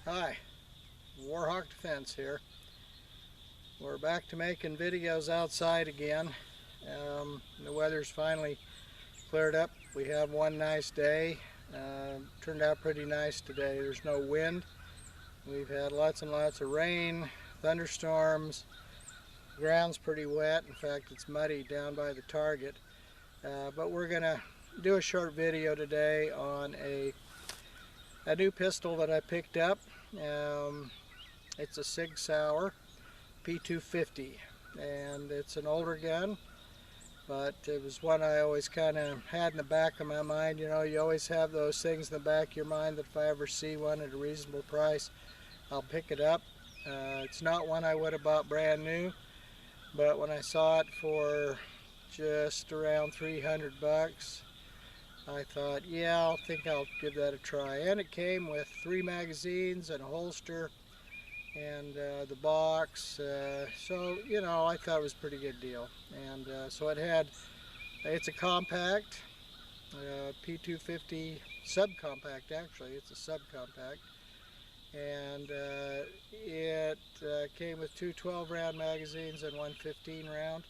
Hi, Warhawk Defense here. We're back to making videos outside again. The weather's finally cleared up. We have one nice day. Turned out pretty nice today. There's no wind. We've had lots and lots of rain, thunderstorms. The ground's pretty wet. In fact, it's muddy down by the target. But we're going to do a short video today on a new pistol that I picked up. It's a Sig Sauer P250, and it's an older gun, but it was one I always kind of had in the back of my mind. You know, you always have those things in the back of your mind that if I ever see one at a reasonable price, I'll pick it up. It's not one I would have bought brand new, but when I saw it for just around 300 bucks, I thought, yeah, I think I'll give that a try. And it came with 3 magazines and a holster and the box. So, you know, I thought it was a pretty good deal. And so it's a compact, P250 subcompact actually. It's a subcompact. And it came with 2 12-round magazines and 1 15-round.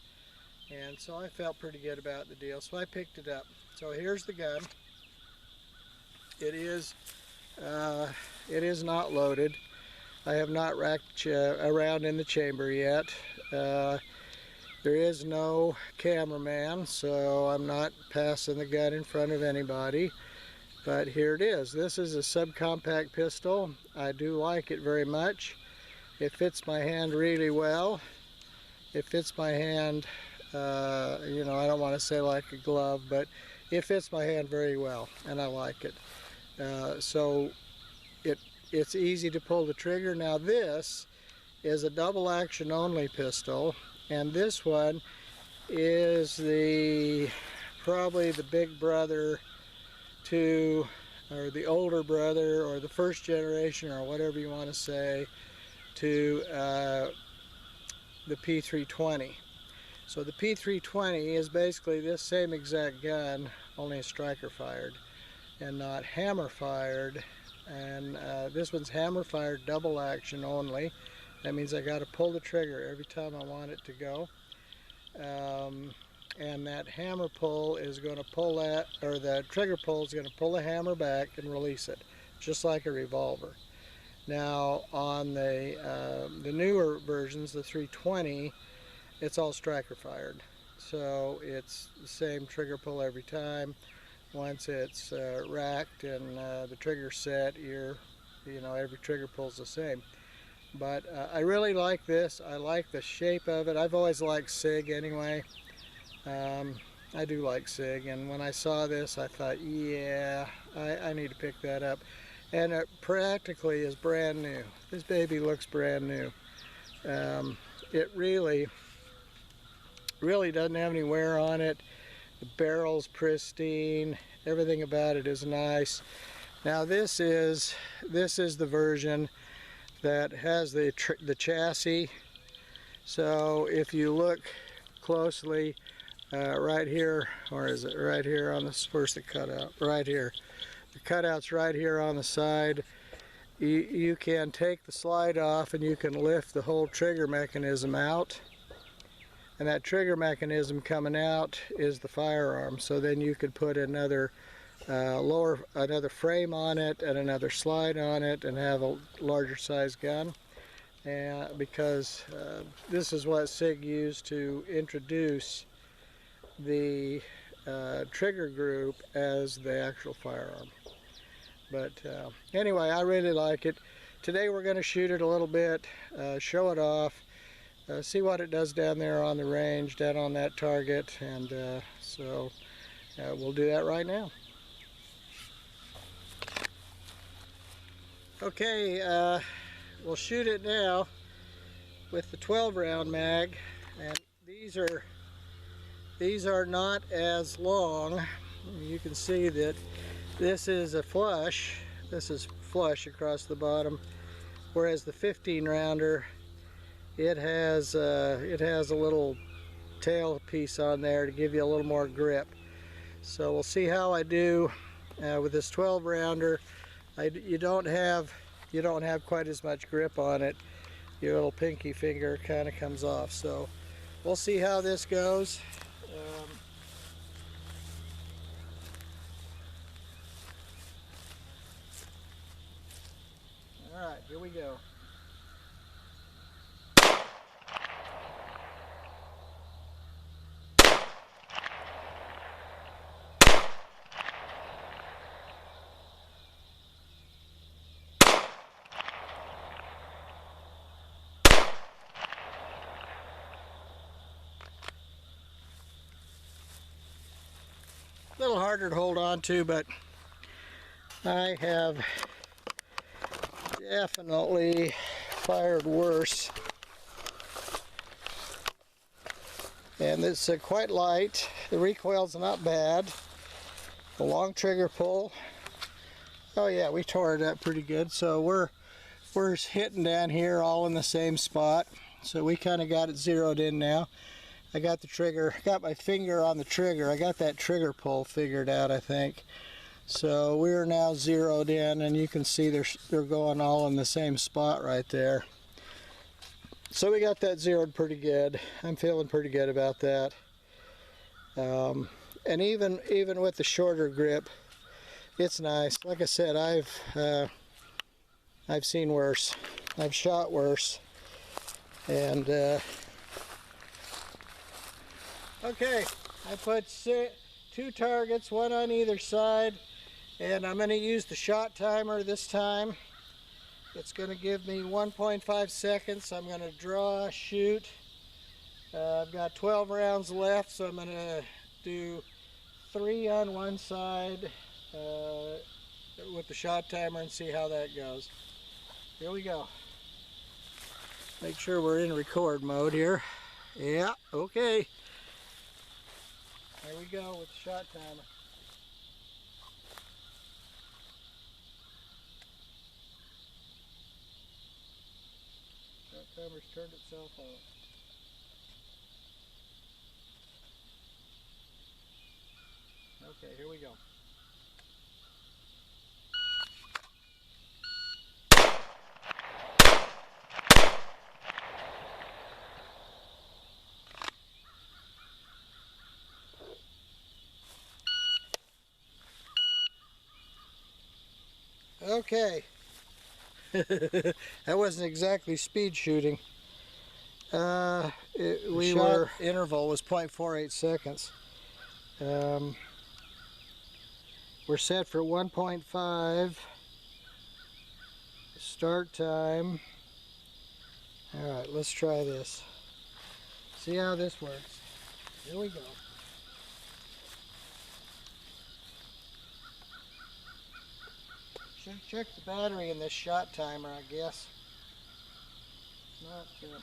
And so I felt pretty good about the deal, so I picked it up. So here's the gun. It is not loaded. I have not racked around in the chamber yet. There is no cameraman, so I'm not passing the gun in front of anybody. But here it is. This is a subcompact pistol. I do like it very much. It fits my hand really well. It fits my hand, you know, I don't want to say like a glove, but it fits my hand very well, and I like it. So it's easy to pull the trigger. Now this is a double action only pistol, and this one is probably the big brother to, or the older brother, or the first generation, or whatever you want to say, to the P320. So the P320 is basically this same exact gun, only a striker fired and not hammer fired. And this one's hammer fired double action only. That means I got to pull the trigger every time I want it to go. And that hammer pull is going to pull that, or the trigger pull is going to pull the hammer back and release it, just like a revolver. Now on the newer versions, the 320, it's all striker fired. So it's the same trigger pull every time. Once it's racked and the trigger set, you know, every trigger pull's the same. But I really like this. I like the shape of it. I've always liked Sig anyway. I do like Sig, and when I saw this I thought, yeah, I need to pick that up. And it practically is brand new. This baby looks brand new. It really doesn't have any wear on it. The barrel's pristine. Everything about it is nice. Now this is the version that has the chassis. So if you look closely, right here, or is it right here on this? Where's the cutout? Right here. The cutout's right here on the side. You can take the slide off and you can lift the whole trigger mechanism out. And that trigger mechanism coming out is the firearm. So then you could put another another frame on it and another slide on it and have a larger size gun. And because this is what Sig used to introduce the trigger group as the actual firearm. But anyway, I really like it. Today we're going to shoot it a little bit, show it off, see what it does down there on the range, down on that target, and so we'll do that right now. Okay, we'll shoot it now with the 12-round mag, and these are not as long. You can see that this is a flush. This is flush across the bottom, whereas the 15-rounder, it has a little tail piece on there to give you a little more grip. So we'll see how I do with this 12-rounder. You don't have you don't have quite as much grip on it. Your little pinky finger kind of comes off. So we'll see how this goes. All right, here we go. A little harder to hold on to, but I have definitely fired worse. And it's quite light. The recoil's not bad. The long trigger pull. Oh yeah, we tore it up pretty good. So we're hitting down here all in the same spot. So we kind of got it zeroed in now. I got the trigger, got my finger on the trigger. I got that trigger pull figured out, I think. So we're now zeroed in, and you can see they're going all in the same spot right there. So we got that zeroed pretty good. I'm feeling pretty good about that. And even with the shorter grip, it's nice. Like I said, I've seen worse. I've shot worse. And okay, I put 2 targets, 1 on either side, and I'm going to use the shot timer this time. It's going to give me 1.5 seconds. I'm going to draw, shoot. I've got 12 rounds left, so I'm going to do 3 on one side with the shot timer and see how that goes. Here we go. Make sure we're in record mode here. Yeah, okay. There we go with the shot timer. Shot timer's turned itself off. Okay, here we go. Okay. That wasn't exactly speed shooting. Interval was 0.48 seconds. We're set for 1.5 start time. All right, let's try this. See how this works. Here we go. Should check the battery in this shot timer, I guess. Not sure.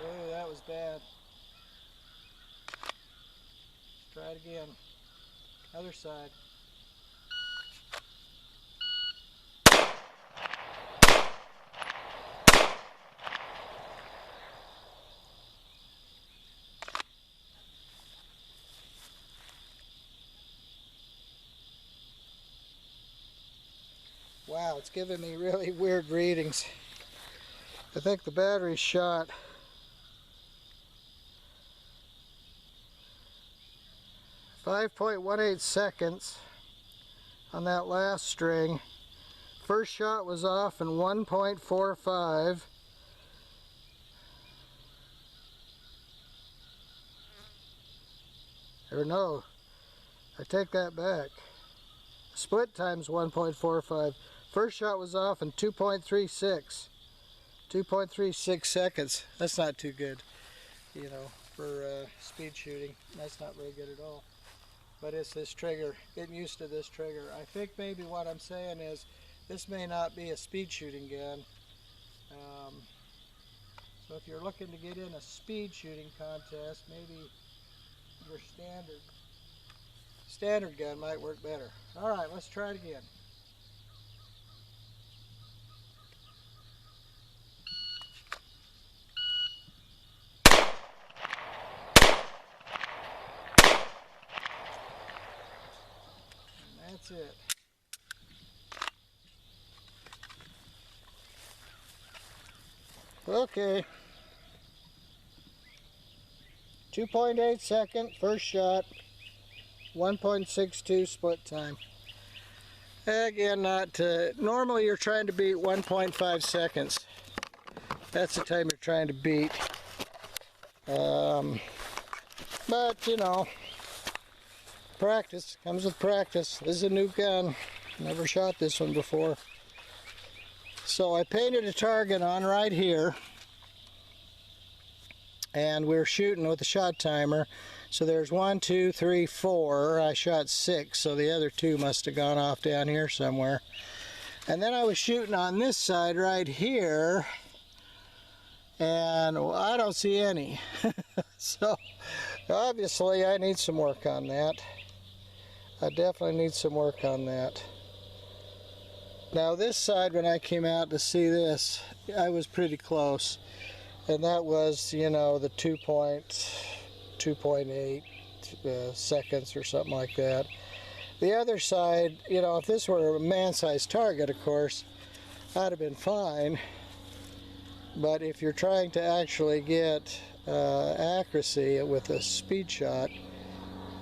Oh, that was bad. Let's try it again. Other side. Wow, it's giving me really weird readings. I think the battery's shot. 5.18 seconds on that last string. First shot was off in 1.45. Or no, I take that back. Split time's 1.45. First shot was off in 2.36. 2.36 seconds. That's not too good, you know, for speed shooting. That's not very good at all. But it's this trigger, getting used to this trigger. I think maybe what I'm saying is this may not be a speed shooting gun. So if you're looking to get in a speed shooting contest, maybe your standard gun might work better. All right, let's try it again. That's it. Okay. 2.8 second, first shot. 1.62 split time. Again, normally you're trying to beat 1.5 seconds. That's the time you're trying to beat. But, you know, practice comes with practice. This is a new gun. Never shot this one before. So I painted a target on right here. And we're shooting with a shot timer. So there's 1, 2, 3, 4. I shot 6, so the other 2 must have gone off down here somewhere. And then I was shooting on this side right here, and I don't see any. So obviously I need some work on that. I definitely need some work on that. Now this side, when I came out to see this, I was pretty close. And that was, you know, the 2.8 seconds or something like that. The other side, you know, if this were a man-sized target, of course, I'd have been fine. But if you're trying to actually get accuracy with a speed shot,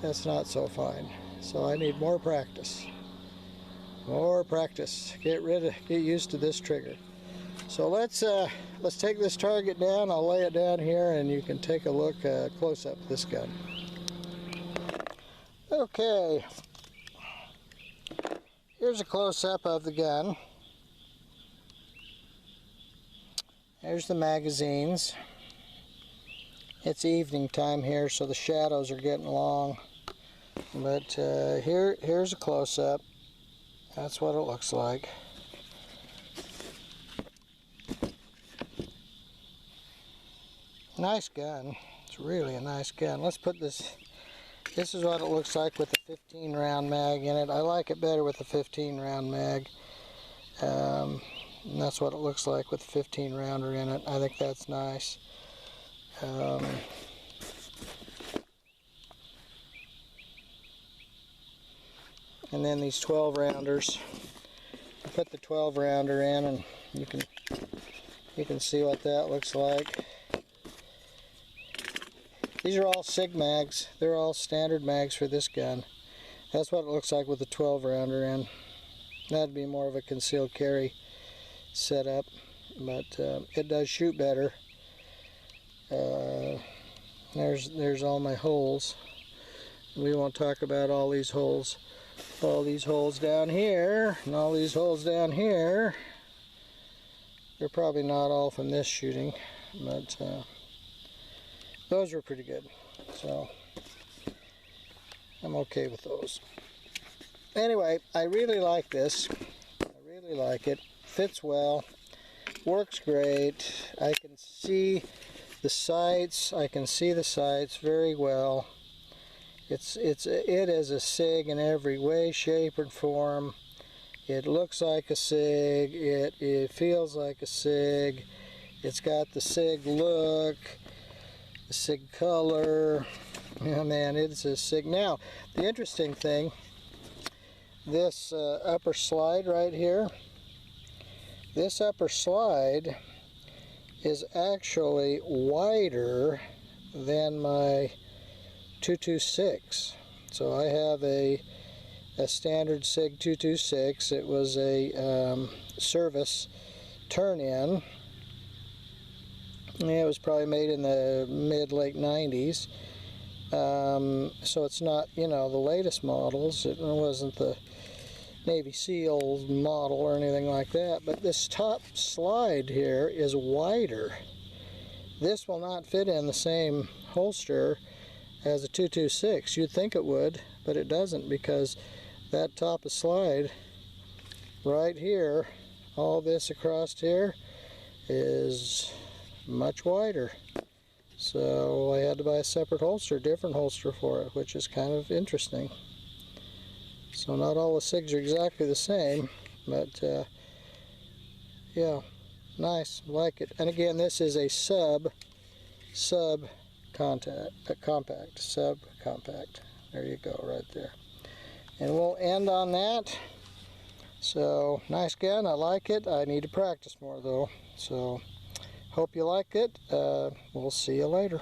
that's not so fine. So I need more practice. More practice. Get used to this trigger. So let's take this target down. I'll lay it down here and you can take a look close up at this gun. Okay, here's a close up of the gun. There's the magazines. It's evening time here, so the shadows are getting long. But here's a close up. That's what it looks like. Nice gun. It's really a nice gun. Let's put this. This is what it looks like with the 15 round mag in it. I like it better with the 15 round mag. And that's what it looks like with the 15 rounder in it. I think that's nice. And then these 12 rounders. I put the 12 rounder in and you can see what that looks like. These are all Sig mags. They're all standard mags for this gun. That's what it looks like with the 12 rounder in. That'd be more of a concealed carry setup, but it does shoot better. There's all my holes. We won't talk about all these holes. All these holes down here and all these holes down here. They're probably not all from this shooting, but those were pretty good, so I'm okay with those. Anyway, I really like this. I really like it. Fits well. Works great. I can see the sights. I can see the sights very well. It is a Sig in every way, shape, and form. It looks like a Sig. It feels like a Sig. It's got the Sig look. The Sig color. Yeah, man, it's a Sig. Now, the interesting thing, this upper slide right here, this upper slide is actually wider than my 226. So I have a standard Sig 226. It was a service turn-in. Yeah, it was probably made in the mid-late 90s. So it's not, you know, the latest models. It wasn't the Navy SEAL model or anything like that. But this top slide here is wider. This will not fit in the same holster as a 226. You'd think it would, but it doesn't, because that top of slide right here, all this across here, is much wider. So I had to buy a separate holster, different holster for it, which is kind of interesting. So not all the Sigs are exactly the same, but yeah, nice, like it. And again, this is a compact. There you go, right there. And we'll end on that. So, nice gun, I like it. I need to practice more though. So, hope you like it. We'll see you later.